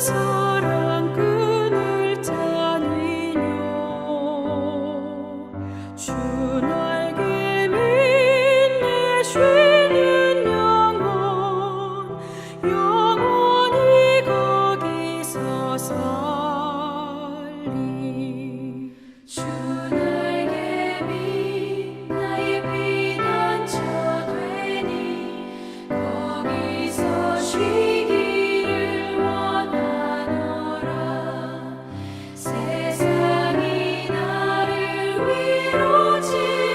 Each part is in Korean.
사랑 끈을 짜니며 주 날개 밑내 쉬는 영원히 거기서 살리. 주 날개 밑 나의 피난처 되니 거기서 쉬기를 원하노라. 세상이 나를 위로치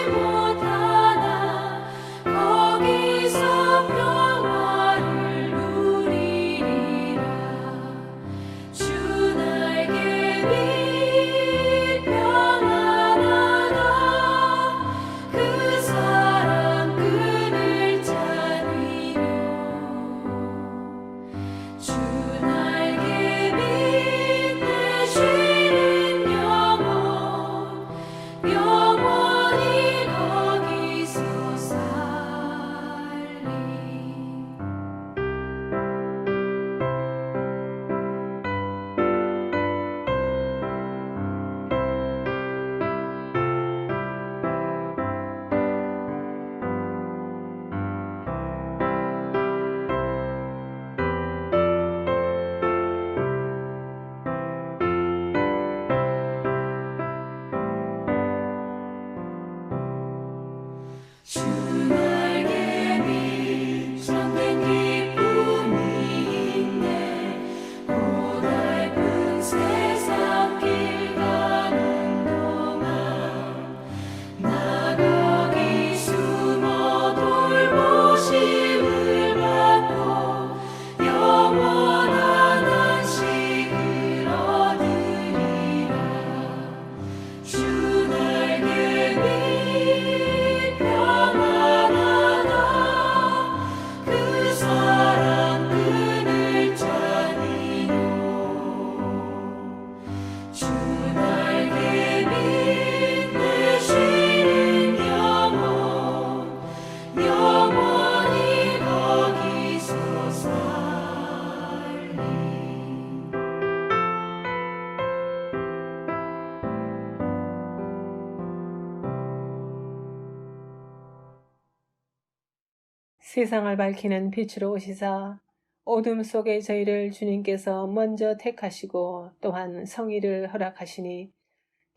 못하나 거기서 평화를 누리리라. 주 날개 밑 평안하다. 그 사랑 끈을 짜니며 주 날개 밑에 쉬는 영원히 거기서 살리. 주 날개 밑 참된 기쁨이 있네. 고달픈 세상 길 가는 동안 나 거기 숨어 돌보심을 받고 영원한 안식을 얻으리라. 주 날개 밑 평안하다. 그 사랑 끈을 짜니요. 주 날개 밑내 쉬는 영원히 거기서 살리. 세상을 밝히는 빛으로 오시사 어둠 속에 저희를 주님께서 먼저 택하시고 또한 성의를 허락하시니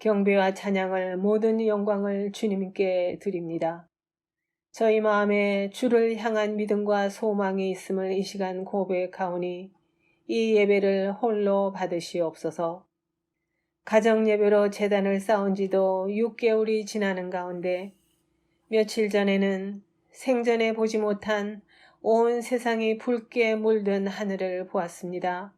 경배와 찬양을 모든 영광을 주님께 드립니다. 저희 마음에 주를 향한 믿음과 소망이 있음을 이 시간 고백하오니 이 예배를 홀로 받으시옵소서. 가정 예배로 제단을 쌓은 지도 6개월이 지나는 가운데 며칠 전에는 생전에 보지 못한 온 세상이 붉게 물든 하늘을 보았습니다.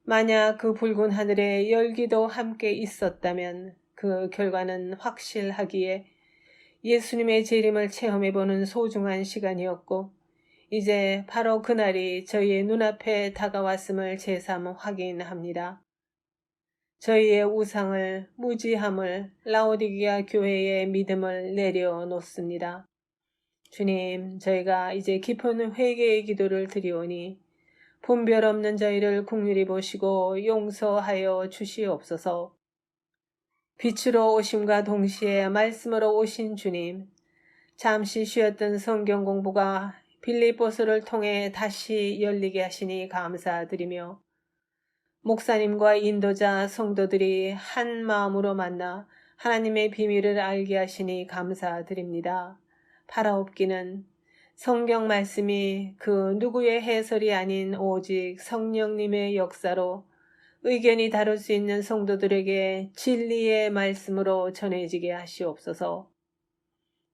만약 그 붉은 하늘에 열기도 함께 있었다면 그 결과는 확실하기에 예수님의 재림을 체험해보는 소중한 시간이었고 이제 바로 그날이 저희의 눈앞에 다가왔음을 제삼 확인합니다. 저희의 우상을, 무지함을, 라오디게아 교회의 믿음을 내려놓습니다. 주님, 저희가 이제 깊은 회개의 기도를 드리오니 분별 없는 저희를 긍휼히 보시고 용서하여 주시옵소서. 빛으로 오심과 동시에 말씀으로 오신 주님, 잠시 쉬었던 성경 공부가 빌립보서를 통해 다시 열리게 하시니 감사드리며 목사님과 인도자 성도들이 한 마음으로 만나 하나님의 비밀을 알게 하시니 감사드립니다. 바라옵기는 성경 말씀이 그 누구의 해설이 아닌 오직 성령님의 역사로 의견이 다를 수 있는 성도들에게 진리의 말씀으로 전해지게 하시옵소서.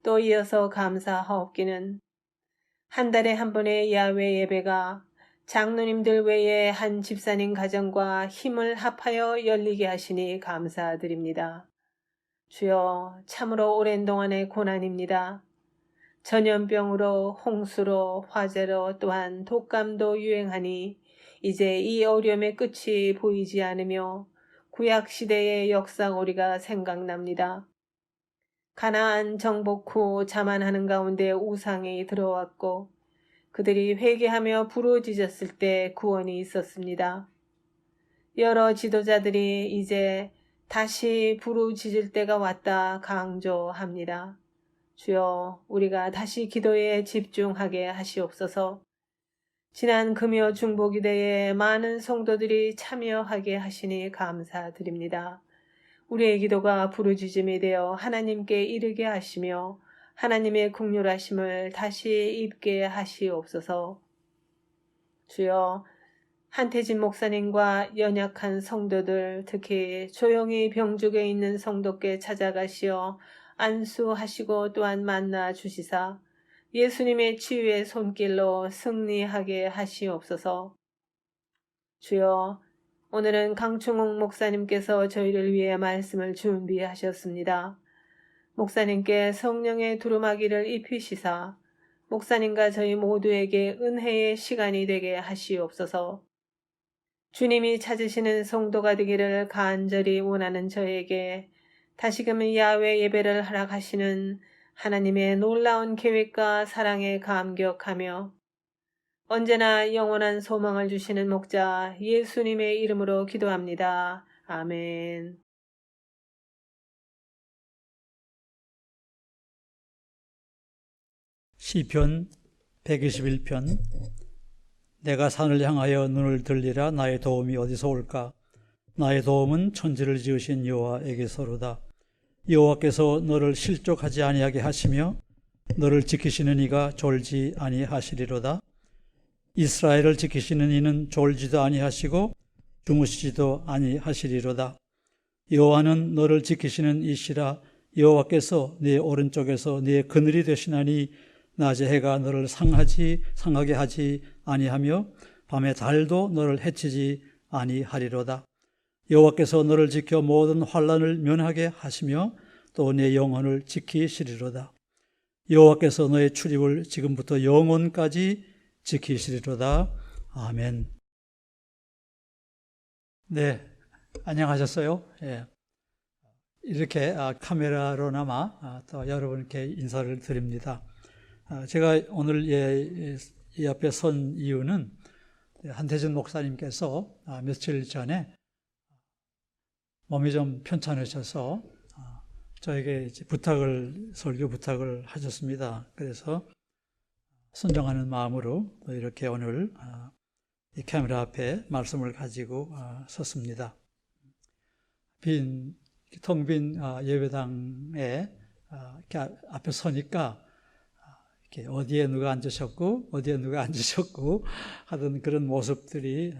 또 이어서 감사하옵기는 한 달에 한 번의 야외 예배가 장로님들 외에 한 집사님 가정과 힘을 합하여 열리게 하시니 감사드립니다. 주여, 참으로 오랜 동안의 고난입니다. 전염병으로, 홍수로, 화재로, 또한 독감도 유행하니 이제 이 어려움의 끝이 보이지 않으며 구약시대의 역사고리가 생각납니다. 가나안 정복 후 자만하는 가운데 우상이 들어왔고 그들이 회개하며 부르짖었을 때 구원이 있었습니다. 여러 지도자들이 이제 다시 부르짖을 때가 왔다 강조합니다. 주여, 우리가 다시 기도에 집중하게 하시옵소서. 지난 금요 중보기도에 많은 성도들이 참여하게 하시니 감사드립니다. 우리의 기도가 부르짖음이 되어 하나님께 이르게 하시며 하나님의 긍휼하심을 다시 입게 하시옵소서. 주여, 한태진 목사님과 연약한 성도들, 특히 조용히 병죽에 있는 성도께 찾아가시어 안수하시고 또한 만나 주시사 예수님의 치유의 손길로 승리하게 하시옵소서. 주여, 오늘은 강충옥 목사님께서 저희를 위해 말씀을 준비하셨습니다. 목사님께 성령의 두루마기를 입히시사 목사님과 저희 모두에게 은혜의 시간이 되게 하시옵소서. 주님이 찾으시는 성도가 되기를 간절히 원하는 저에게 다시금 야외 예배를 허락하시는 하나님의 놀라운 계획과 사랑에 감격하며 언제나 영원한 소망을 주시는 목자 예수님의 이름으로 기도합니다. 아멘. 시편 121편. 내가 산을 향하여 눈을 들리라. 나의 도움이 어디서 올까? 나의 도움은 천지를 지으신 여호와에게서로다. 여호와께서 너를 실족하지 아니하게 하시며 너를 지키시는 이가 졸지 아니하시리로다. 이스라엘을 지키시는 이는 졸지도 아니하시고 주무시지도 아니하시리로다. 여호와는 너를 지키시는 이시라. 여호와께서 네 오른쪽에서 네 그늘이 되시나니 낮에 해가 너를 상하게 하지 아니하며 밤에 달도 너를 해치지 아니하리로다. 여호와께서 너를 지켜 모든 환난을 면하게 하시며 또 내 영혼을 지키시리로다. 여호와께서 너의 출입을 지금부터 영원까지 지키시리로다. 아멘. 네, 안녕하셨어요? 예. 이렇게 카메라로나마 또 여러분께 인사를 드립니다. 제가 오늘 이 앞에 선 이유는 한태준 목사님께서 며칠 전에 몸이 좀 편찮으셔서 저에게 설교 부탁을 하셨습니다. 그래서 순종하는 마음으로 이렇게 오늘 이 카메라 앞에 말씀을 가지고 섰습니다. 텅 빈 예배당에 이렇게 앞에 서니까 이렇게 어디에 누가 앉으셨고 하던 그런 모습들이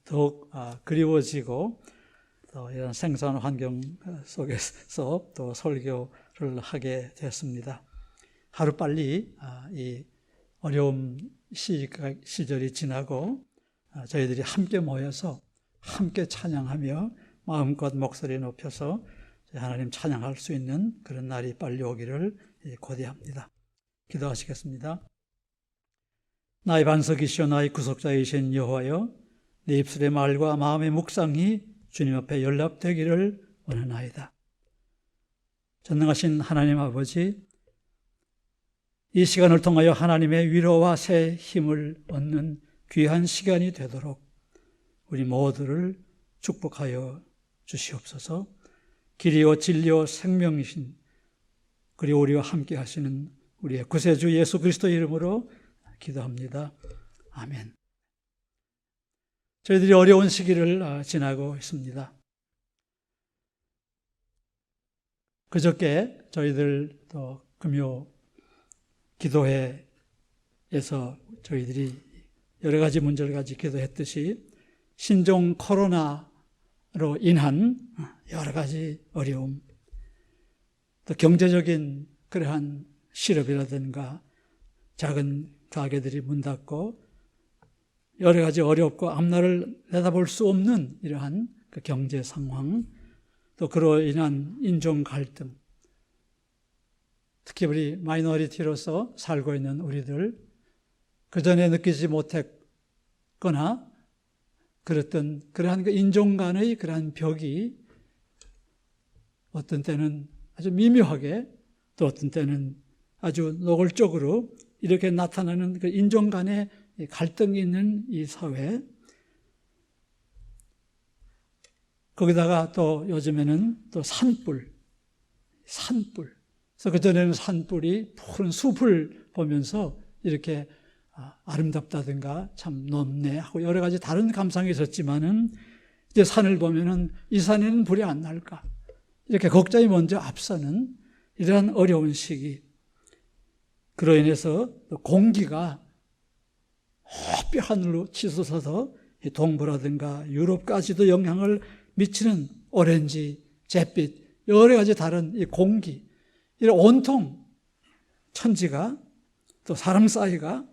더욱 그리워지고 또 이런 생소한 환경 속에서 또 설교를 하게 됐습니다. 하루빨리 이 어려움 시절이 지나고 저희들이 함께 모여서 함께 찬양하며 마음껏 목소리 높여서 하나님 찬양할 수 있는 그런 날이 빨리 오기를 고대합니다. 기도하시겠습니다. 나의 반석이시여 나의 구속자이신 여호와여, 내 입술의 말과 마음의 묵상이 주님 앞에 연락되기를 원하나이다. 전능하신 하나님 아버지, 이 시간을 통하여 하나님의 위로와 새 힘을 얻는 귀한 시간이 되도록 우리 모두를 축복하여 주시옵소서. 길이요 진리요 생명이신 그리고 우리와 함께 하시는 우리의 구세주 예수 그리스도 이름으로 기도합니다. 아멘. 저희들이 어려운 시기를 지나고 있습니다. 그저께 저희들 또 금요 기도회에서 저희들이 여러 가지 문제를 가지고 기도했듯이 신종 코로나로 인한 여러 가지 어려움, 또 경제적인 그러한 실업이라든가 작은 가게들이 문 닫고 여러 가지 어렵고 앞날을 내다볼 수 없는 이러한 그 경제 상황, 또 그로 인한 인종 갈등, 특히 우리 마이너리티로서 살고 있는 우리들, 그전에 느끼지 못했거나 그랬던 그러한 그 인종 간의 그러한 벽이 어떤 때는 아주 미묘하게 또 어떤 때는 아주 노골적으로 이렇게 나타나는 그 인종 간의 갈등이 있는 이 사회, 거기다가 또 요즘에는 또 산불. 그래서 그전에는 산불이 푸른 숲을 보면서 이렇게 아름답다든가 참 높네 하고 여러 가지 다른 감상이 있었지만은 이제 산을 보면은 이 산에는 불이 안 날까? 이렇게 걱정이 먼저 앞서는 이러한 어려운 시기. 그로 인해서 공기가 햇빛 하늘로 치솟아서 동부라든가 유럽까지도 영향을 미치는 오렌지, 잿빛, 여러 가지 다른 이 공기, 이런 온통 천지가 또 사람 사이가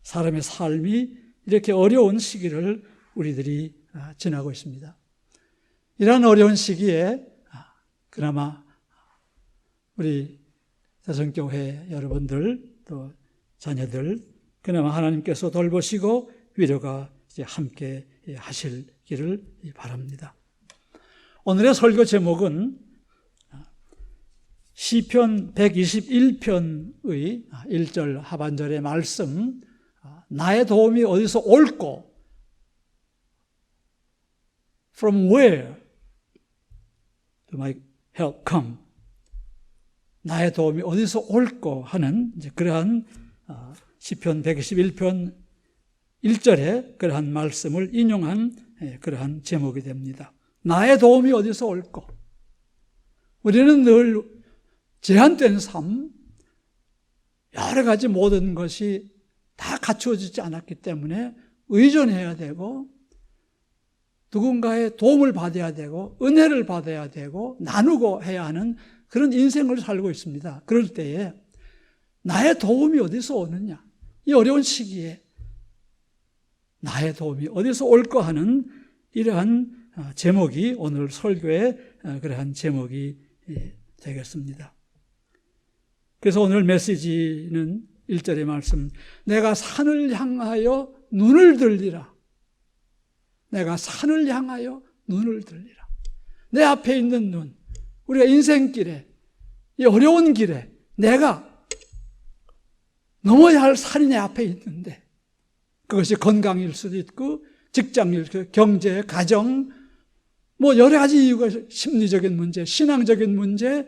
사람의 삶이 이렇게 어려운 시기를 우리들이 지나고 있습니다. 이러한 어려운 시기에 그나마 우리 대성교회 여러분들 또 자녀들 그나마 하나님께서 돌보시고 위로가 이제 함께 하시기를 바랍니다. 오늘의 설교 제목은 시편 121편의 1절 하반절의 말씀, 나의 도움이 어디서 올꼬? From where do my help come? 나의 도움이 어디서 올꼬 하는 이제 그러한 시편 121편 1절에 그러한 말씀을 인용한 그러한 제목이 됩니다. 나의 도움이 어디서 올꼬? 우리는 늘 제한된 삶, 여러 가지 모든 것이 다 갖추어지지 않았기 때문에 의존해야 되고 누군가의 도움을 받아야 되고 은혜를 받아야 되고 나누고 해야 하는 그런 인생을 살고 있습니다. 그럴 때에 나의 도움이 어디서 오느냐? 이 어려운 시기에 나의 도움이 어디서 올까 하는 이러한 제목이 오늘 설교의 그러한 제목이 되겠습니다. 그래서 오늘 메시지는 1절의 말씀, 내가 산을 향하여 눈을 들리라. 내가 산을 향하여 눈을 들리라. 내 앞에 있는 눈, 우리가 인생길에, 이 어려운 길에 내가 넘어야 할 산이 내 앞에 있는데 그것이 건강일 수도 있고 직장일 수도 있고 경제, 가정, 뭐 여러 가지 이유가 심리적인 문제, 신앙적인 문제,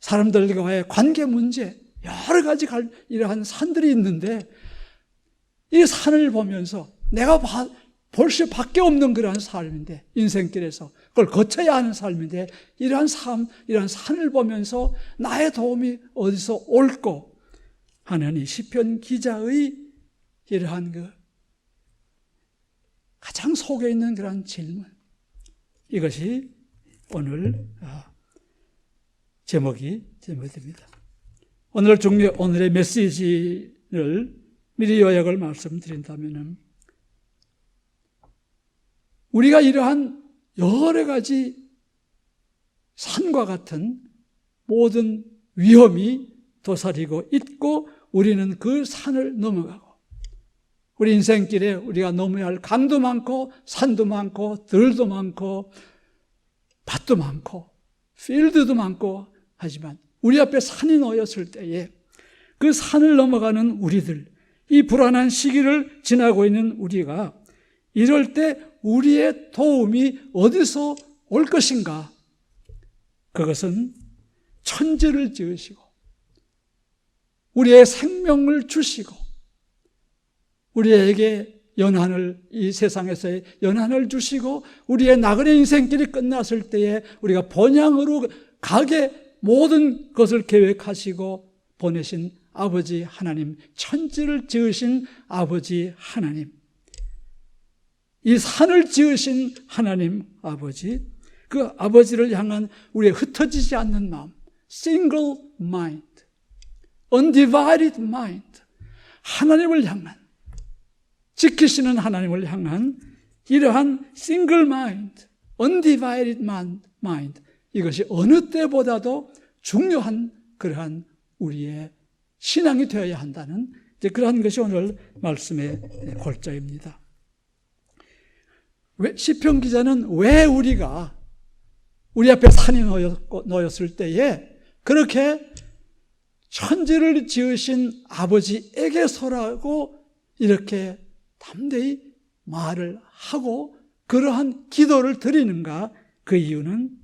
사람들과의 관계 문제, 여러 가지 이러한 산들이 있는데 이 산을 보면서 내가 볼 수밖에 없는 그러한 삶인데 인생길에서 그걸 거쳐야 하는 삶인데 이러한 삶, 이러한 산을 보면서 나의 도움이 어디서 올꼬 하는 이 시편 기자의 이러한 그 가장 속에 있는 그러한 질문, 이것이 오늘 제목이 됩니다. 오늘의 메시지를 미리 요약을 말씀드린다면 우리가 이러한 여러 가지 산과 같은 모든 위험이 도사리고 있고 우리는 그 산을 넘어가고 우리 인생길에 우리가 넘어야 할 강도 많고 산도 많고 들도 많고 밭도 많고 필드도 많고 하지만 우리 앞에 산이 놓였을 때에 그 산을 넘어가는 우리들, 이 불안한 시기를 지나고 있는 우리가 이럴 때 우리의 도움이 어디서 올 것인가? 그것은 천지를 지으시고 우리의 생명을 주시고 우리에게 연한을, 이 세상에서의 연한을 주시고 우리의 나그네 인생길이 끝났을 때에 우리가 본향으로 가게 모든 것을 계획하시고 보내신 아버지 하나님, 천지를 지으신 아버지 하나님, 이 산을 지으신 하나님 아버지, 그 아버지를 향한 우리의 흩어지지 않는 마음, single mind, undivided mind, 하나님을 향한, 지키시는 하나님을 향한 이러한 single mind, undivided mind, 이것이 어느 때보다도 중요한 그러한 우리의 신앙이 되어야 한다는 그러한 것이 오늘 말씀의 골자입니다. 시편 기자는 왜 우리가 우리 앞에 산이 놓였을 때에 그렇게 천지를 지으신 아버지에게서라고 이렇게 담대히 말을 하고 그러한 기도를 드리는가, 그 이유는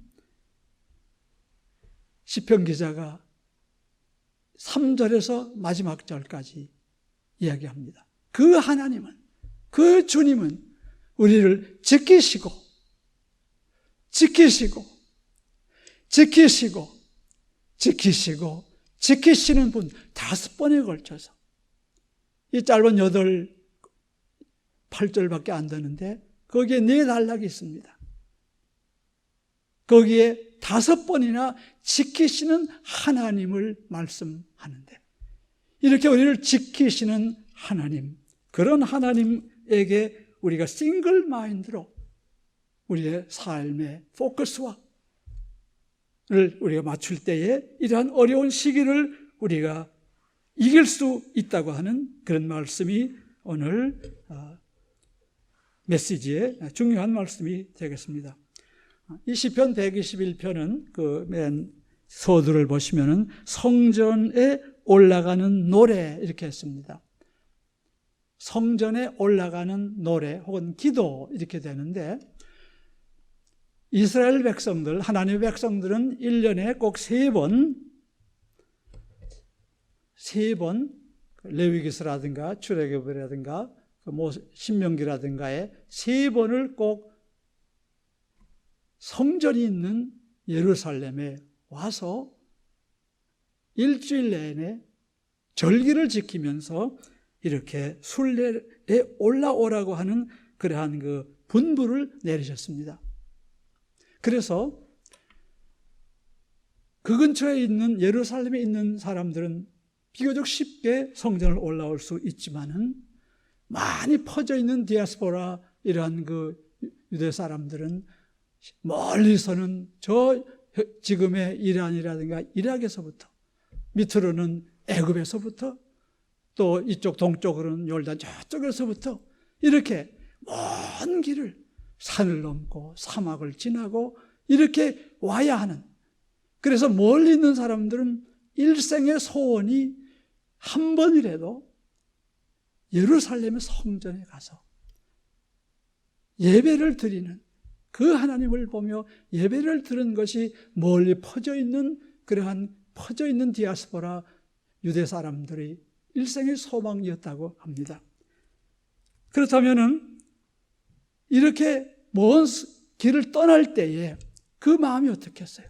시편 기자가 3절에서 마지막 절까지 이야기합니다. 그 하나님은, 그 주님은 우리를 지키시고 지키시는 분 5번에 걸쳐서, 이 짧은 8절밖에 안 되는데 거기에 4단락이 있습니다. 거기에 5번이나 지키시는 하나님을 말씀하는데, 이렇게 우리를 지키시는 하나님, 그런 하나님에게 우리가 싱글 마인드로 우리의 삶의 포커스를 우리가 맞출 때에 이러한 어려운 시기를 우리가 이길 수 있다고 하는 그런 말씀이 오늘 메시지의 중요한 말씀이 되겠습니다. 이 시편 121편은 그 맨 서두를 보시면은 성전에 올라가는 노래 이렇게 했습니다. 성전에 올라가는 노래 혹은 기도 이렇게 되는데, 이스라엘 백성들, 하나님의 백성들은 1년에 꼭 3번 레위기서라든가 출애굽이라든가 신명기라든가에 3번을 꼭 성전이 있는 예루살렘에 와서 일주일 내내 절기를 지키면서 이렇게 순례에 올라오라고 하는 그러한 그 분부를 내리셨습니다. 그래서 그 근처에 있는 예루살렘에 있는 사람들은 비교적 쉽게 성전을 올라올 수 있지만은, 많이 퍼져 있는 디아스포라 이러한 그 유대 사람들은 멀리서는 저 지금의 이란이라든가 이락에서부터, 밑으로는 애굽에서부터, 또 이쪽 동쪽으로는 요르단 저쪽에서부터 이렇게 먼 길을 산을 넘고 사막을 지나고 이렇게 와야 하는, 그래서 멀리 있는 사람들은 일생의 소원이 한 번이라도 예루살렘의 성전에 가서 예배를 드리는, 그 하나님을 보며 예배를 드리는 것이 멀리 퍼져 있는 그러한 퍼져 있는 디아스포라 유대 사람들의 일생의 소망이었다고 합니다. 그렇다면은 이렇게 먼 길을 떠날 때에 그 마음이 어떻겠어요?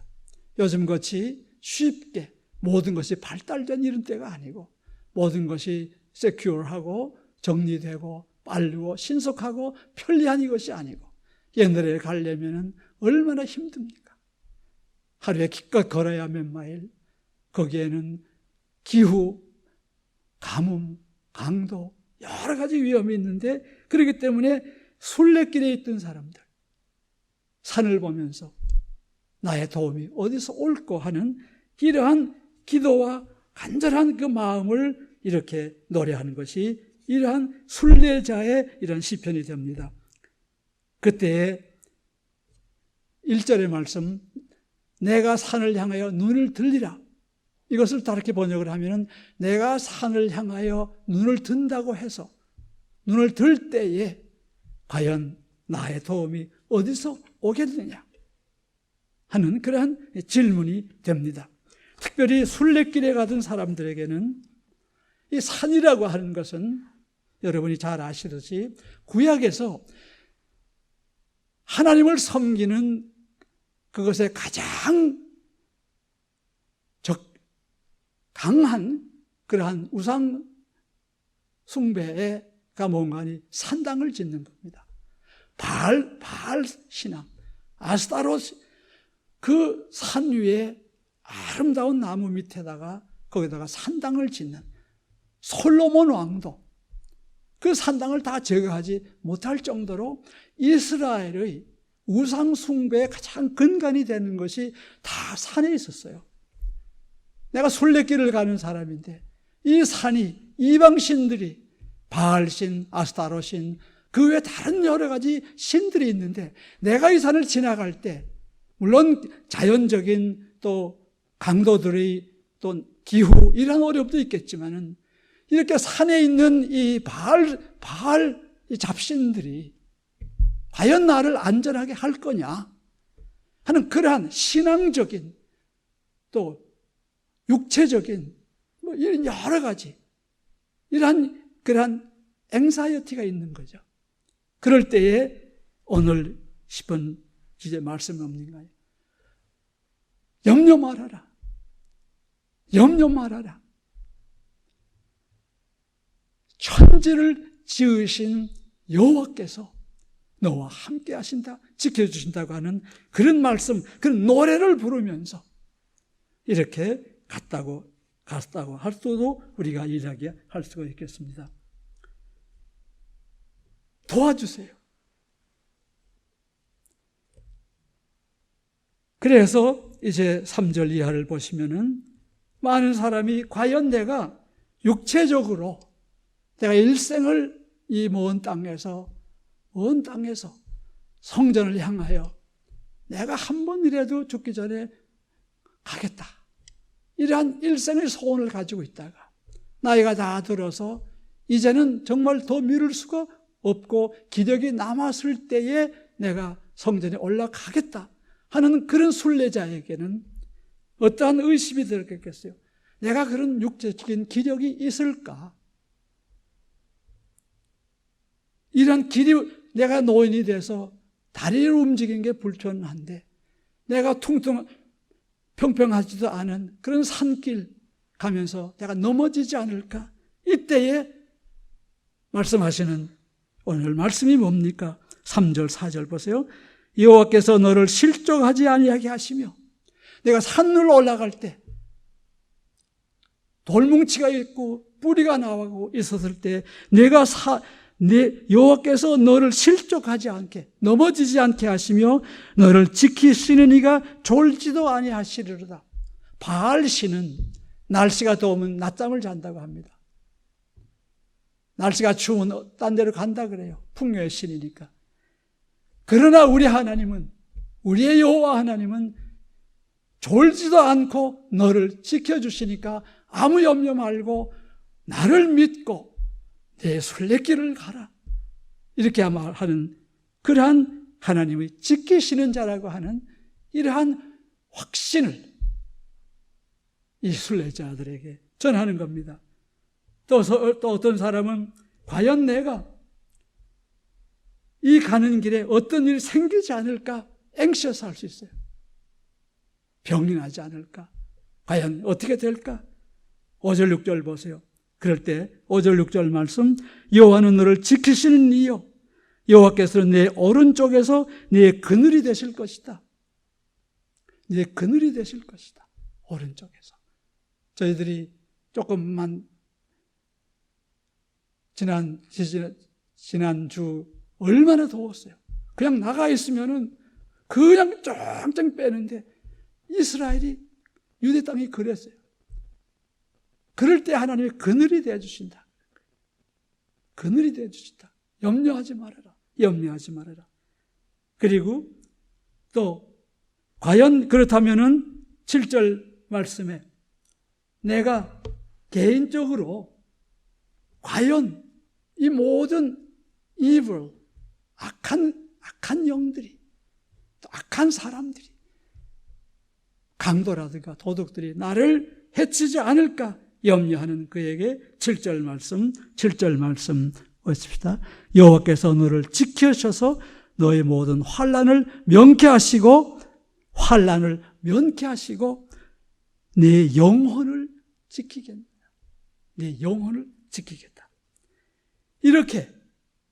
요즘같이 쉽게 모든 것이 발달된 이런 때가 아니고, 모든 것이 세큐어하고 정리되고 빠르고 신속하고 편리한 이것이 아니고, 옛날에 가려면 얼마나 힘듭니까? 하루에 기껏 걸어야 몇 마일, 거기에는 기후, 가뭄, 강도, 여러 가지 위험이 있는데, 그렇기 때문에 순례길에 있던 사람들, 산을 보면서 나의 도움이 어디서 올까 하는 이러한 기도와 간절한 그 마음을 이렇게 노래하는 것이 이러한 순례자의 이런 시편이 됩니다. 그때에 1절의 말씀, 내가 산을 향하여 눈을 들리라, 이것을 다르게 번역을 하면은 내가 산을 향하여 눈을 든다고 해서 눈을 들 때에 과연 나의 도움이 어디서 오겠느냐 하는 그러한 질문이 됩니다. 특별히 순례길에 가던 사람들에게는 이 산이라고 하는 것은 여러분이 잘 아시듯이 구약에서 하나님을 섬기는 그것의 가장 강한 그러한 우상 숭배가 뭔가니 산당을 짓는 겁니다. 바알 신앙, 아스타롯, 그 산 위에 아름다운 나무 밑에다가 거기다가 산당을 짓는 솔로몬 왕도 그 산당을 다 제거하지 못할 정도로 이스라엘의 우상 숭배의 가장 근간이 되는 것이 다 산에 있었어요. 내가 순례길을 가는 사람인데 이 산이 이방 신들이 바알신, 아스타롯신, 그 외에 다른 여러 가지 신들이 있는데 내가 이 산을 지나갈 때 물론 자연적인 또 강도들의 또 기후 이런 어려움도 있겠지만은 이렇게 산에 있는 이 바알 이 잡신들이 과연 나를 안전하게 할 거냐? 하는 그러한 신앙적인 또 육체적인 이런 여러 가지 그러한 앵사이어티가 있는 거죠. 그럴 때에 오늘 10번 주제 말씀이 없는가요? 염려 말아라. 염려 말아라. 천지를 지으신 여호와께서 너와 함께 하신다, 지켜주신다고 하는 그런 말씀, 그런 노래를 부르면서 이렇게 갔다고 할 수도 우리가 이야기할 수가 있겠습니다. 도와주세요. 그래서 이제 3절 이하를 보시면은 많은 사람이 과연 내가 육체적으로 내가 일생을 이 먼 땅에서 성전을 향하여 내가 한 번이라도 죽기 전에 가겠다. 이러한 일생의 소원을 가지고 있다가 나이가 다 들어서 이제는 정말 더 미룰 수가 없고 기력이 남았을 때에 내가 성전에 올라가겠다 하는 그런 순례자에게는 어떠한 의심이 들었겠어요? 내가 그런 육체적인 기력이 있을까? 이런 길이 내가 노인이 돼서 다리를 움직이는 게 불편한데 내가 평평하지도 않은 그런 산길 가면서 내가 넘어지지 않을까? 이때에 말씀하시는 오늘 말씀이 뭡니까? 3절 4절 보세요. 여호와께서 너를 실족하지 아니하게 하시며 내가 산으로 올라갈 때 돌뭉치가 있고 뿌리가 나오고 있었을 때 여호와께서 너를 실족하지 않게 넘어지지 않게 하시며 너를 지키시는 이가 졸지도 아니하시리로다. 바알신은 날씨가 더우면 낮잠을 잔다고 합니다. 날씨가 추우면 딴 데로 간다 그래요. 풍요의 신이니까. 그러나 우리 하나님은, 우리의 여호와 하나님은 졸지도 않고 너를 지켜주시니까 아무 염려 말고 나를 믿고 내 순례길을 가라. 이렇게 말하는 그러한 하나님의 지키시는 자라고 하는 이러한 확신을 이 순례자들에게 전하는 겁니다. 또 어떤 사람은 과연 내가 이 가는 길에 어떤 일이 생기지 않을까 앵셔스 할 수 있어요. 병이 나지 않을까? 과연 어떻게 될까? 5절 6절 보세요. 그럴 때 5절 6절 말씀, 여호와는 너를 지키시는 이요 여호와께서는 내 오른쪽에서 네 그늘이 되실 것이다. 네 그늘이 되실 것이다. 오른쪽에서. 저희들이 조금만 지난주 얼마나 더웠어요. 그냥 나가 있으면은 그냥 쫑쫑 빼는데 이스라엘이 유대 땅이 그랬어요. 그럴 때 하나님이 그늘이 되어주신다. 그늘이 되어주신다. 염려하지 말아라. 염려하지 말아라. 그리고 또 과연 그렇다면은 7절 말씀에 내가 개인적으로 과연 이 모든 evil, 악한 영들이, 또 악한 사람들이, 강도라든가 도둑들이 나를 해치지 않을까 염려하는 그에게 7절 말씀 보십시다. 여호와께서 너를 지켜셔서 너의 모든 환난을 면케하시고 내 영혼을 지키겠다. 내 영혼을 지키겠다. 이렇게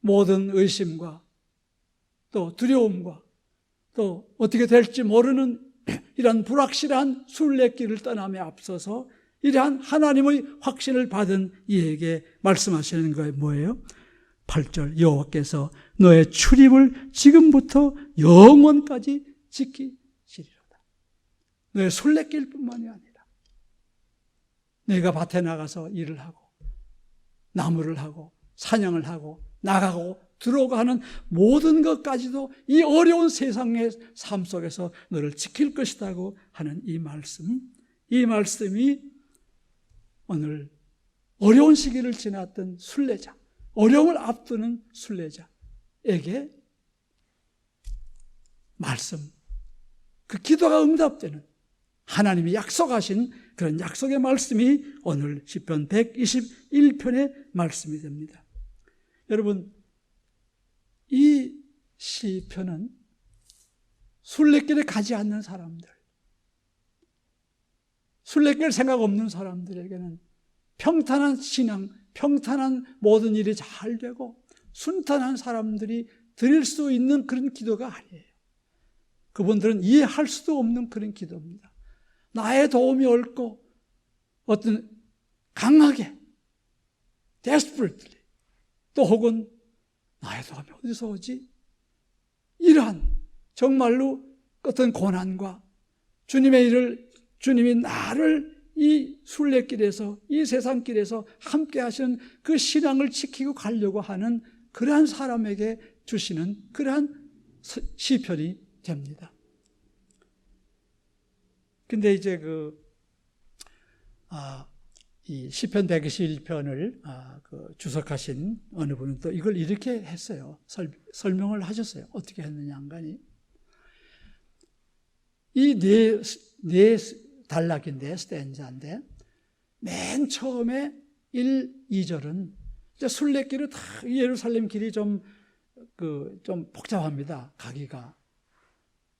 모든 의심과 또 두려움과 또 어떻게 될지 모르는 이러한 불확실한 순례길을 떠남에 앞서서 이러한 하나님의 확신을 받은 이에게 말씀하시는 거예요. 뭐예요? 8절 여호와께서 너의 출입을 지금부터 영원까지 지키시리로다. 너의 순례길뿐만이 아니라 내가 밭에 나가서 일을 하고 나무를 하고 사냥을 하고 나가고 들어오고 하는 모든 것까지도 이 어려운 세상의 삶 속에서 너를 지킬 것이라고 하는 이 말씀이 오늘 어려운 시기를 지났던 순례자, 어려움을 앞두는 순례자에게 그 기도가 응답되는 하나님이 약속하신 그런 약속의 말씀이 오늘 시편 121편의 말씀이 됩니다. 여러분, 이 시편은 순례길에 가지 않는 사람들, 순례길 생각 없는 사람들에게는 평탄한 신앙, 평탄한 모든 일이 잘 되고 순탄한 사람들이 드릴 수 있는 그런 기도가 아니에요. 그분들은 이해할 수도 없는 그런 기도입니다. 나의 도움이 옳고 어떤 강하게 desperately 또 혹은 나의 도움이 어디서 오지? 이러한 정말로 어떤 고난과 주님의 일을 주님이 나를 이 순례길에서 이 세상길에서 함께 하시는 그 신앙을 지키고 가려고 하는 그러한 사람에게 주시는 그러한 시편이 됩니다. 근데 이제 이 시편 121편을 주석하신 어느 분은 또 이걸 이렇게 했어요. 설명을 하셨어요. 어떻게 했느냐 한가니 이 네 단락인데 스탠자인데 맨 처음에 1, 2절은 이제 순례길을 다 예루살렘 길이 좀 복잡합니다. 가기가.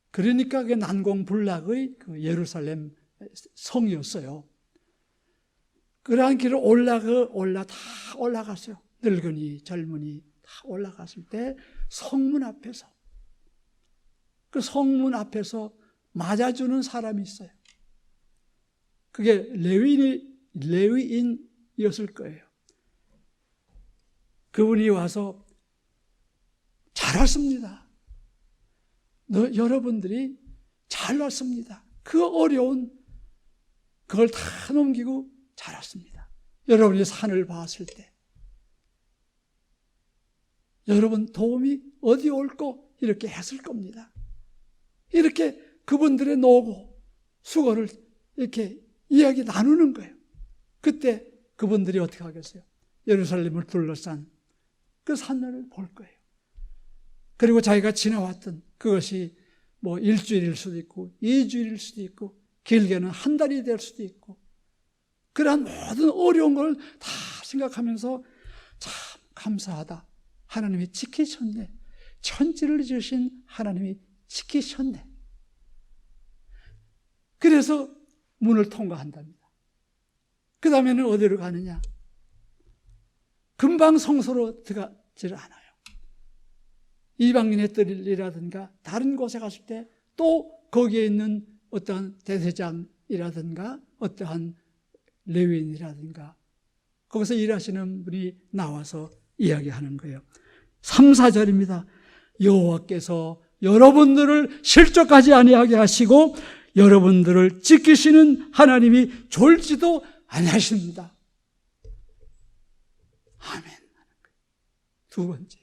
그러니까 그게 난공불락의 그 예루살렘 성이었어요. 그러한 길을 다 올라갔어요. 늙은이, 젊은이 다 올라갔을 때 성문 앞에서 그 성문 앞에서 맞아주는 사람이 있어요. 그게 레위인이었을 거예요. 그분이 와서 잘 왔습니다. 여러분들이 잘 왔습니다. 그 어려운 그걸 다 넘기고 잘 왔습니다. 여러분이 산을 봤을 때 여러분 도움이 어디 올고 이렇게 했을 겁니다. 이렇게 그분들의 노고, 수고를 이렇게 이야기 나누는 거예요. 그때 그분들이 어떻게 하겠어요? 예루살렘을 둘러싼 그 산을 볼 거예요. 그리고 자기가 지나왔던 그것이 뭐 일주일일 수도 있고 2주일일 수도 있고 길게는 한 달이 될 수도 있고 그러한 모든 어려운 걸 다 생각하면서 참 감사하다. 하나님이 지키셨네. 천지를 지으신 하나님이 지키셨네. 그래서 문을 통과한답니다. 그 다음에는 어디로 가느냐? 금방 성소로 들어가지를 않아요. 이방인의 뜰이라든가 다른 곳에 갔을 때 또 거기에 있는 어떠한 대제장이라든가 어떠한 레위인이라든가 거기서 일하시는 분이 나와서 이야기하는 거예요. 3, 4절입니다. 여호와께서 여러분들을 실족하지 아니하게 하시고 여러분들을 지키시는 하나님이 졸지도 아니하십니다. 아멘. 두 번째,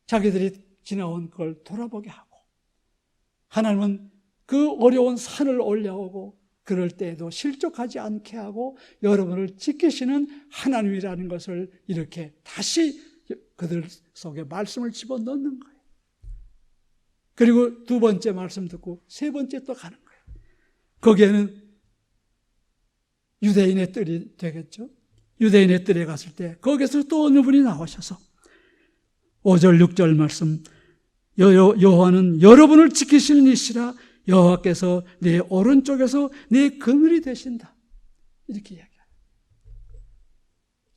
자기들이 지나온 걸 돌아보게 하고 하나님은 그 어려운 산을 올라오고 그럴 때에도 실족하지 않게 하고 여러분을 지키시는 하나님이라는 것을 이렇게 다시 그들 속에 말씀을 집어넣는 거예요. 그리고 두 번째 말씀 듣고 세 번째 또 가는 거예요. 거기에는 유대인의 뜰이 되겠죠. 유대인의 뜰에 갔을 때 거기서 또 어느 분이 나오셔서 5절 6절 말씀, 여호와는 여러분을 지키시는 이시라. 여호와께서 네 오른쪽에서 네 그늘이 되신다. 이렇게 이야기해요.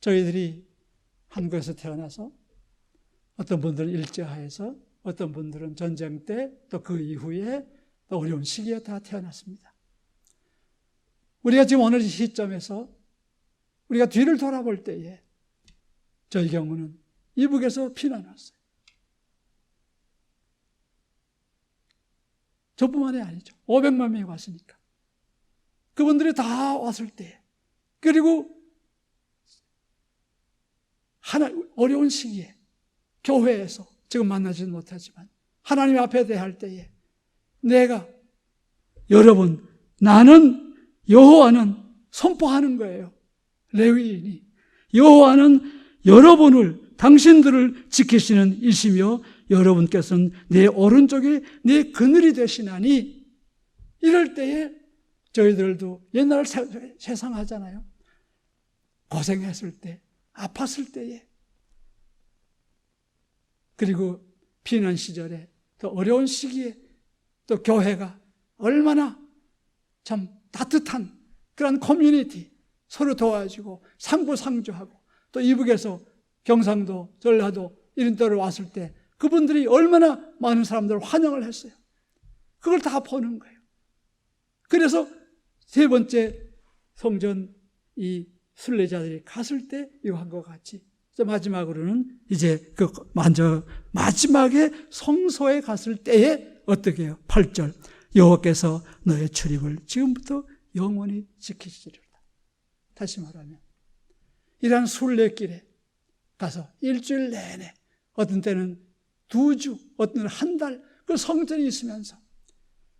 저희들이 한국에서 태어나서 어떤 분들은 일제하에서 어떤 분들은 전쟁 때 또 그 이후에 또 어려운 시기에 다 태어났습니다. 우리가 지금 오늘 시점에서 우리가 뒤를 돌아볼 때에 저희 경우는 이북에서 피난 왔어요. 저뿐만이 아니죠. 500만 명이 왔으니까. 그분들이 다 왔을 때 그리고 어려운 시기에 교회에서 지금 만나지는 못하지만 하나님 앞에 대할 때에 내가 여러분 나는 여호와는 선포하는 거예요. 레위인이 여호와는 여러분을 당신들을 지키시는 이시며 여러분께서는 내 오른쪽에 내 그늘이 되시나니, 이럴 때에 저희들도 옛날 세상 하잖아요. 고생했을 때, 아팠을 때에, 그리고 비난 시절에, 또 어려운 시기에, 또 교회가 얼마나 참 따뜻한 그런 커뮤니티, 서로 도와주고 상부상조하고, 또 이북에서 경상도, 전라도 이런 데로 왔을 때 그분들이 얼마나 많은 사람들을 환영을 했어요. 그걸 다 보는 거예요. 그래서 세 번째 성전 이 순례자들이 갔을 때 이거 한 것 같이, 마지막으로는 이제 그 마지막에 성소에 갔을 때에 어떻게 해요? 8절, 여호와께서 너의 출입을 지금부터 영원히 지키시리로다. 다시 말하면 이러한 순례길에 가서 일주일 내내, 어떤 때는 2주, 어떤 때는 한 달, 그 성전이 있으면서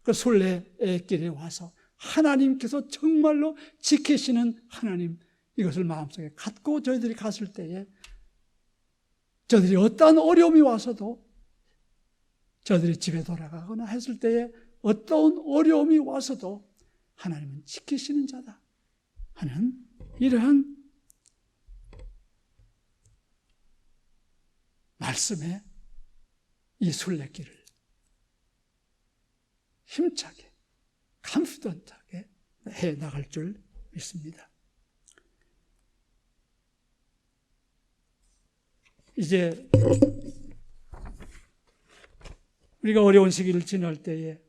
그 순례의 길에 와서 하나님께서 정말로 지키시는 하나님, 이것을 마음속에 갖고 저희들이 갔을 때에 저들이 어떠한 어려움이 와서도, 저들이 집에 돌아가거나 했을 때에 어떠한 어려움이 와서도 하나님은 지키시는 자다 하는 이러한 말씀에 이 순례길을 힘차게, confident하게 해 나갈 줄 믿습니다. 이제 우리가 어려운 시기를 지날 때에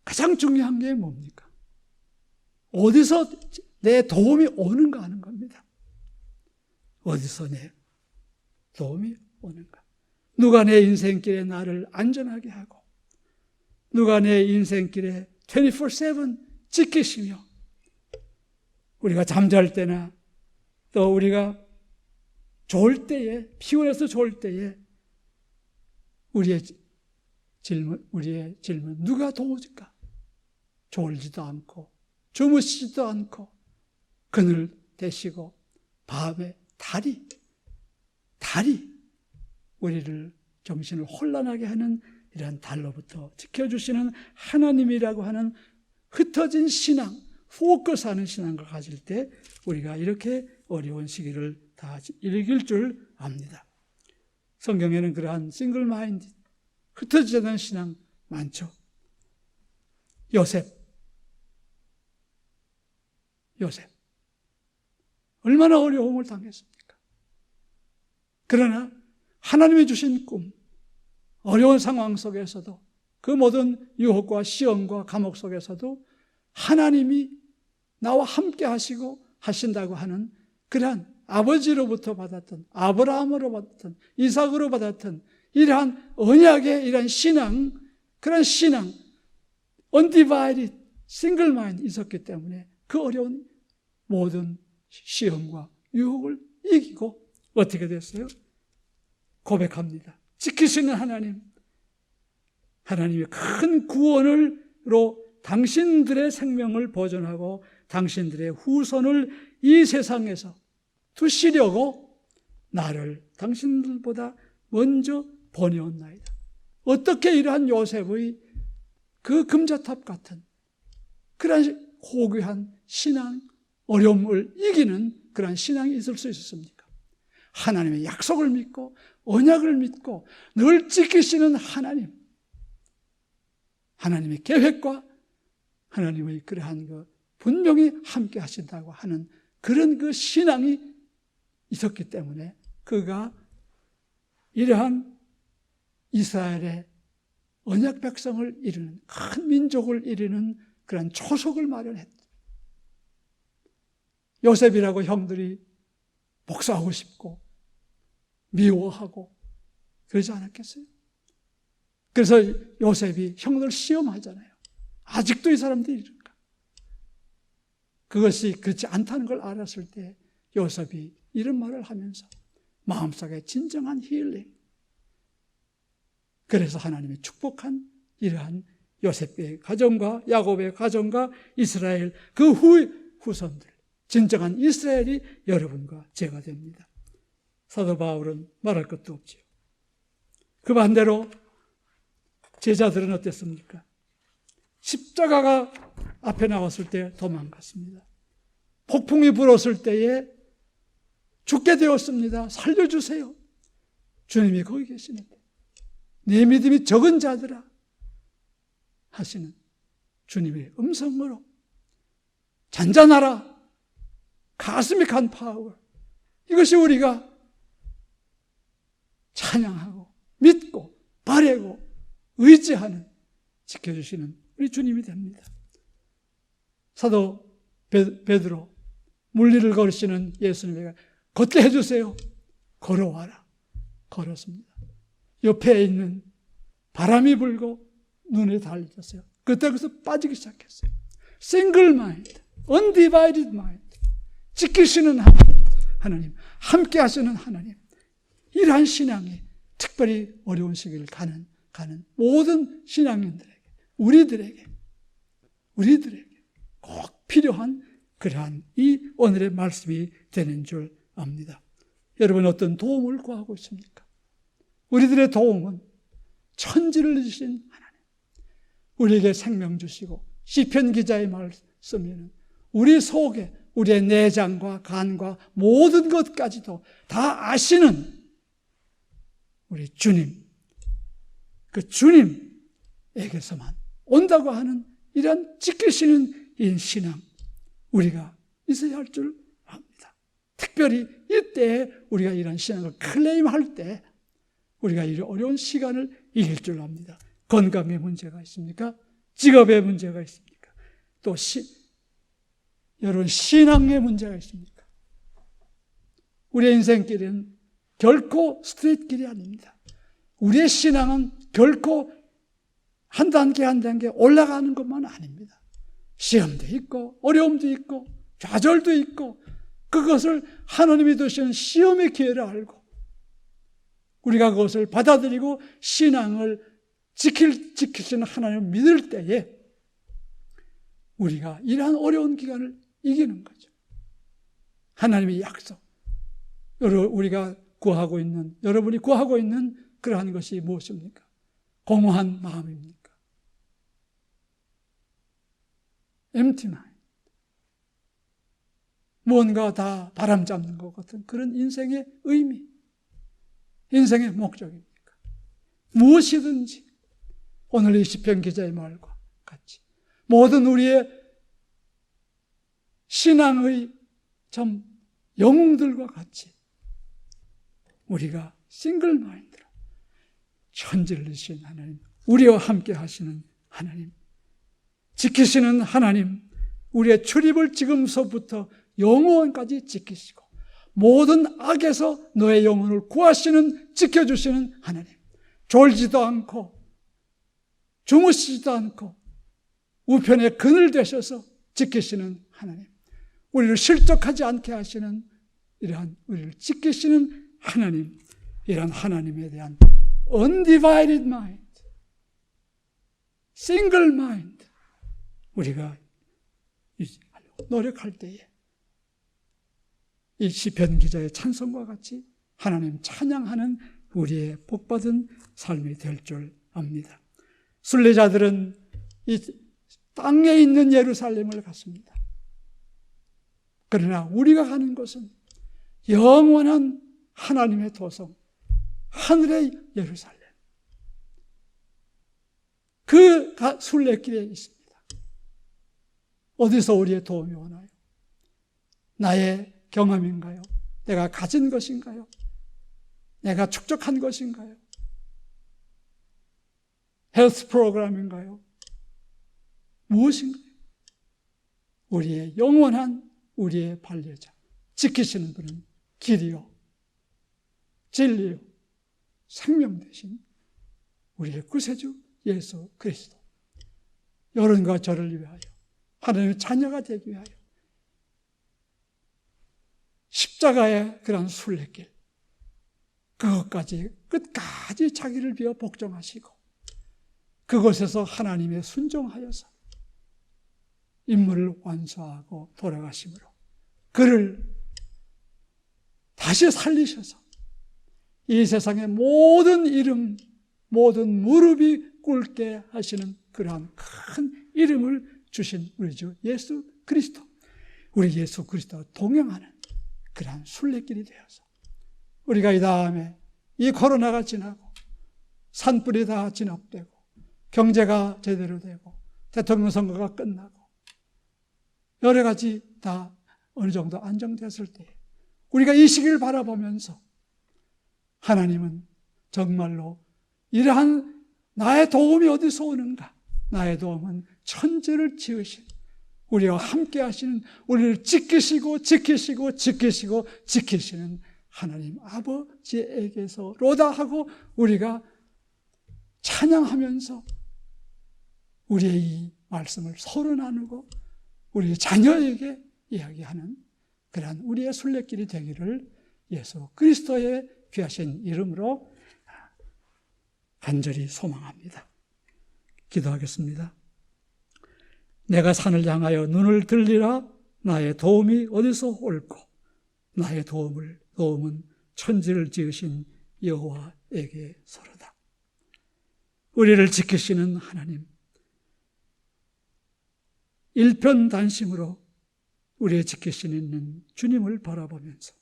가장 중요한 게 뭡니까? 어디서 내 도움이 오는가 하는 겁니다. 어디서 내 도움이 오는가? 누가 내 인생길에 나를 안전하게 하고, 누가 내 인생길에 24/7 지키시며, 우리가 잠잘 때나 또 우리가 좋을 때에, 피곤해서 좋을 때에 우리의 질문, 누가 도와줄까? 졸지도 않고 주무시지도 않고 그늘 대시고 밤에 달이 우리를 정신을 혼란하게 하는 이러한 달로부터 지켜주시는 하나님이라고 하는 흩어진 신앙, 포커스하는 신앙을 가질 때 우리가 이렇게 어려운 시기를 다 이길 줄 압니다. 성경에는 그러한 싱글 마인드, 흩어지지 않는 신앙 많죠. 요셉 얼마나 어려움을 당했습니까? 그러나 하나님이 주신 꿈, 어려운 상황 속에서도, 그 모든 유혹과 시험과 감옥 속에서도 하나님이 나와 함께 하시고 하신다고 하는 그러한 아버지로부터 받았던, 아브라함으로 받았던, 이삭으로 받았던 이러한 언약의 이러한 신앙, 그런 신앙, undivided, single mind 있었기 때문에 그 어려운 모든 시험과 유혹을 이기고 어떻게 됐어요? 고백합니다. 지키시는 하나님, 하나님의 큰 구원으로 당신들의 생명을 보존하고 당신들의 후손을 이 세상에서 두시려고 나를 당신들보다 먼저 보내었나이다. 어떻게 이러한 요셉의 그 금자탑 같은 그런 고귀한 신앙, 어려움을 이기는 그런 신앙이 있을 수 있었습니까? 하나님의 약속을 믿고 언약을 믿고 늘 지키시는 하나님, 하나님의 계획과 하나님의 그러한 그 분명히 함께 하신다고 하는 그런 그 신앙이 있었기 때문에 그가 이러한 이스라엘의 언약 백성을 이루는, 큰 민족을 이루는 그런 초석을 마련했다. 요셉이라고 형들이 복수하고 싶고 미워하고 그러지 않았겠어요? 그래서 요셉이 형들 시험하잖아요. 아직도 이 사람들이 이럴까? 그것이 그렇지 않다는 걸 알았을 때 요셉이 이런 말을 하면서 마음속에 진정한 힐링, 그래서 하나님의 축복한 이러한 요셉의 가정과 야곱의 가정과 이스라엘 그 후손들, 진정한 이스라엘이 여러분과 제가 됩니다. 사도 바울은 말할 것도 없지요. 그 반대로 제자들은 어땠습니까? 십자가가 앞에 나왔을 때 도망갔습니다. 폭풍이 불었을 때에 죽게 되었습니다. 살려주세요. 주님이 거기 계시는데 내 믿음이 적은 자들아 하시는 주님의 음성으로 잔잔하라. 가슴이 간파하고 이것이 우리가 찬양하고 믿고 바라고 의지하는 지켜주시는 우리 주님이 됩니다. 사도 베드로 물리를 걸으시는 예수님에게 걷게 해주세요. 걸어와라. 걸었습니다. 옆에 있는 바람이 불고 눈에 달렸어요. 그때 거기서 빠지기 시작했어요. Single mind, undivided mind. 지키시는 하나님, 함께 하시는 하나님. 이러한 신앙이 특별히 어려운 시기를 가는 모든 신앙인들에게, 우리들에게 꼭 필요한 그러한 이 오늘의 말씀이 되는 줄 압니다. 여러분 어떤 도움을 구하고 있습니까? 우리들의 도움은 천지를 주신 하나님, 우리에게 생명 주시고 시편 기자의 말씀에는 우리 속에 우리의 내장과 간과 모든 것까지도 다 아시는 우리 주님, 그 주님에게서만 온다고 하는 이런 지키시는 이 신앙, 우리가 있어야 할 줄 압니다. 특별히 이때에 우리가 이런 신앙을 클레임할 때 우리가 이 어려운 시간을 이길 줄 압니다. 건강에 문제가 있습니까? 직업에 문제가 있습니까? 또 여러분 신앙에 문제가 있습니까? 우리의 인생길은 결코 스트레이트 길이 아닙니다. 우리의 신앙은 결코 한 단계 한 단계 올라가는 것만 아닙니다. 시험도 있고 어려움도 있고 좌절도 있고 그것을 하나님이 두신 시험의 기회를 알고 우리가 그것을 받아들이고 신앙을 지키시는 하나님을 믿을 때에 우리가 이러한 어려운 기간을 이기는 거죠. 하나님의 약속. 우리가 구하고 있는, 여러분이 구하고 있는 그러한 것이 무엇입니까? 공허한 마음입니까? empty mind. 무언가 다 바람잡는 것 같은 그런 인생의 의미, 인생의 목적입니까? 무엇이든지 오늘 이 시편 기자의 말과 같이 모든 우리의 신앙의 좀 영웅들과 같이 우리가 싱글 마인드로 천지를 주신 하나님, 우리와 함께 하시는 하나님, 지키시는 하나님, 우리의 출입을 지금서부터 영원까지 지키시고 모든 악에서 너의 영혼을 구하시는, 지켜주시는 하나님, 졸지도 않고 주무시지도 않고 우편에 그늘 되셔서 지키시는 하나님, 우리를 실족하지 않게 하시는 이러한 우리를 지키시는 하나님, 이러한 하나님에 대한 undivided mind, single mind, 우리가 노력할 때에 이 시편 기자의 찬송과 같이 하나님 찬양하는 우리의 복받은 삶이 될 줄 압니다. 순례자들은 이 땅에 있는 예루살렘을 갔습니다. 그러나 우리가 가는 곳은 영원한 하나님의 도성, 하늘의 예루살렘. 그 순례길에 있습니다. 어디서 우리의 도움이 오나요? 나의 경험인가요? 내가 가진 것인가요? 내가 축적한 것인가요? 헬스 프로그램인가요? 무엇인가요? 우리의 영원한 우리의 반려자, 지키시는 분은 길이요, 진리요, 생명 되신 우리의 구세주 예수 그리스도. 여러분과 저를 위하여, 하나님의 자녀가 되기 위하여 십자가의 그런 순례길, 그것까지 끝까지 자기를 비워 복종하시고 그곳에서 하나님의 순종하여서 임무를 완수하고 돌아가심으로 그를 다시 살리셔서 이 세상의 모든 이름, 모든 무릎이 꿇게 하시는 그러한 큰 이름을 주신 우리 주 예수 그리스도, 우리 예수 그리스도와 동행하는 그러한 순례길이 되어서 우리가 이 다음에 이 코로나가 지나고 산불이 다 진압되고 경제가 제대로 되고 대통령 선거가 끝나고 여러 가지 다 어느 정도 안정됐을 때 우리가 이 시기를 바라보면서 하나님은 정말로 이러한 나의 도움이 어디서 오는가? 나의 도움은 천지를 지으신 우리와 함께 하시는, 우리를 지키시고 지키시고 지키시고 지키시는 하나님 아버지에게서로다 하고 우리가 찬양하면서 우리의 이 말씀을 서로 나누고 우리 자녀에게 이야기하는 그러한 우리의 순례길이 되기를 예수 그리스도의 귀하신 이름으로 간절히 소망합니다. 기도하겠습니다. 내가 산을 향하여 눈을 들리라. 나의 도움이 어디서 올꼬? 나의 도움은 천지를 지으신 여호와에게서로다. 우리를 지키시는 하나님, 일편단심으로 우리의 지키시는 주님을 바라보면서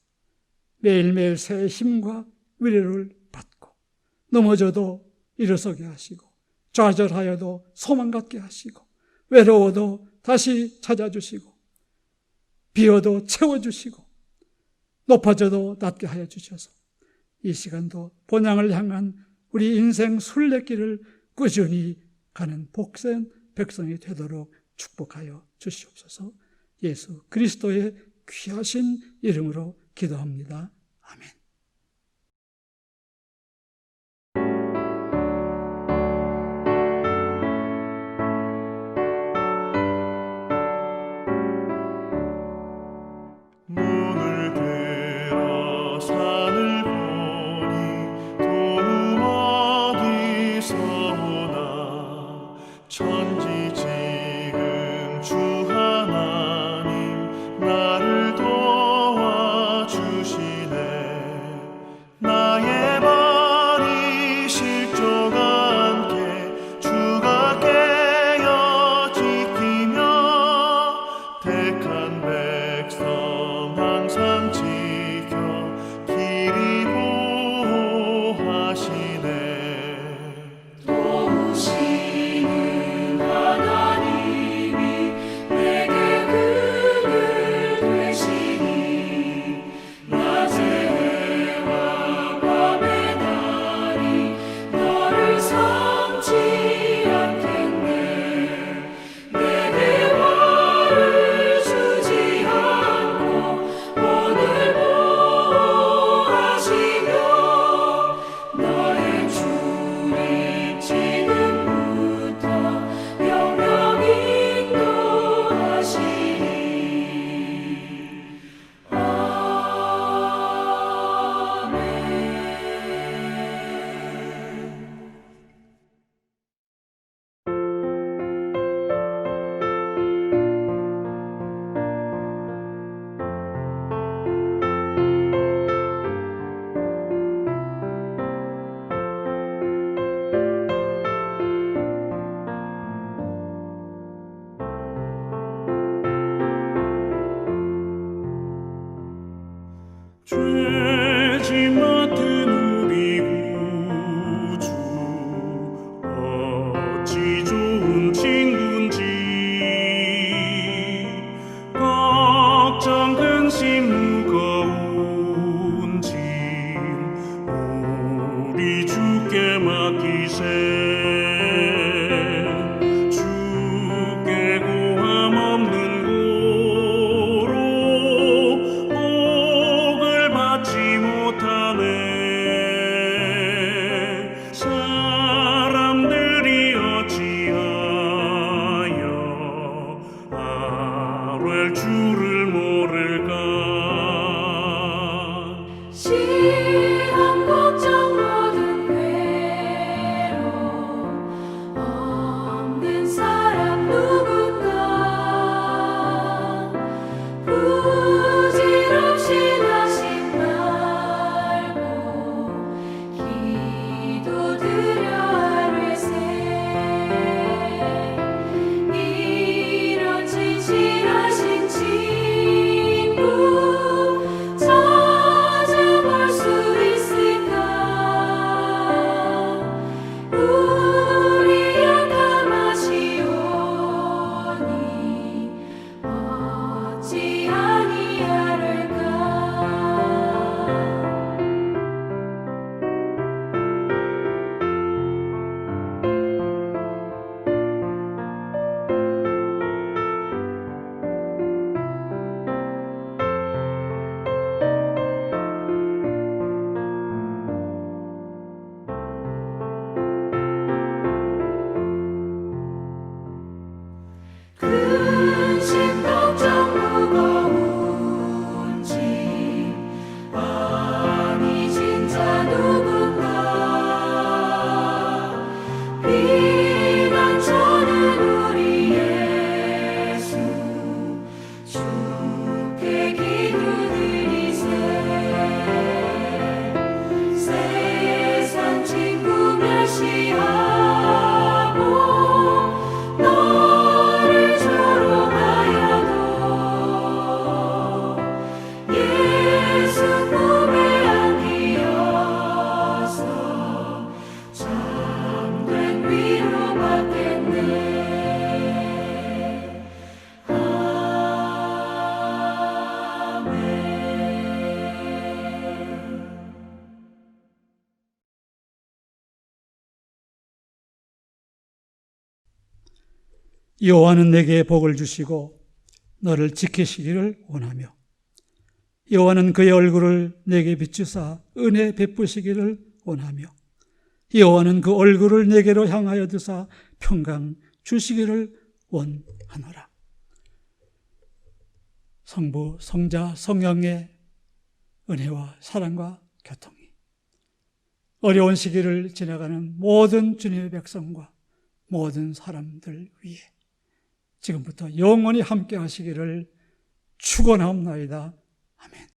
매일매일 새 힘과 위로를 받고 넘어져도 일어서게 하시고 좌절하여도 소망 갖게 하시고 외로워도 다시 찾아주시고 비어도 채워주시고 높아져도 낮게 하여 주셔서 이 시간도 본향을 향한 우리 인생 순례길을 꾸준히 가는 복된 백성이 되도록 축복하여 주시옵소서. 예수 그리스도의 귀하신 이름으로 기도합니다. 아멘. 눈을 들어 산을 보니 도움 어디서 오나 천지 지은 주 하나님 나를 도와주시네 여호와는 내게 복을 주시고 너를 지키시기를 원하며 여호와는 그의 얼굴을 내게 비추사 은혜 베푸시기를 원하며 여호와는 그 얼굴을 내게로 향하여 드사 평강 주시기를 원하노라. 성부, 성자, 성령의 은혜와 사랑과 교통이 어려운 시기를 지나가는 모든 주님의 백성과 모든 사람들 위에 지금부터 영원히 함께 하시기를 축원하옵나이다. 아멘.